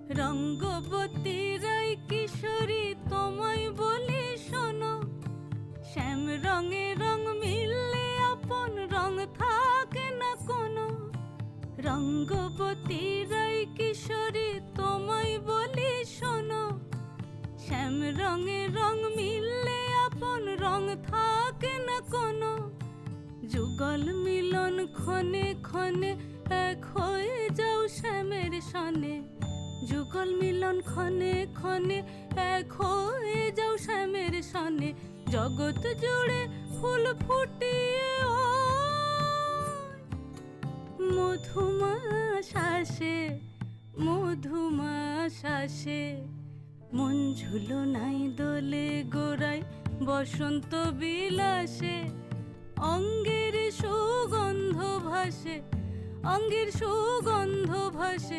রঙ্গবতী রাই কিশোরী তোমায় বলি শোনো, শ্যাম রঙে রং মিললে আপন রং থাকে না কোনো। রঙ্গবতী রাই কিশোরী তোমায় বলি শোনো, শ্যাম রঙে রং মিললে আপন রং থাকে না কোনো। যুগল মিলন ক্ষণে ক্ষণে এক হয়ে যাও শ্যামের সনে, যুগল মিলন ক্ষণে ক্ষণে এক হয়ে যাও শ্যামের সনে। জগৎ জুড়ে ফুল ফুটিয়ে মধুমাস আসে, মধুমাস আসে। মন ঝুলো নাই দোলে গোড়ায় বসন্ত বিলাসে, অঙ্গের সুগন্ধ ভাসে, অঙ্গের সুগন্ধ ভাসে।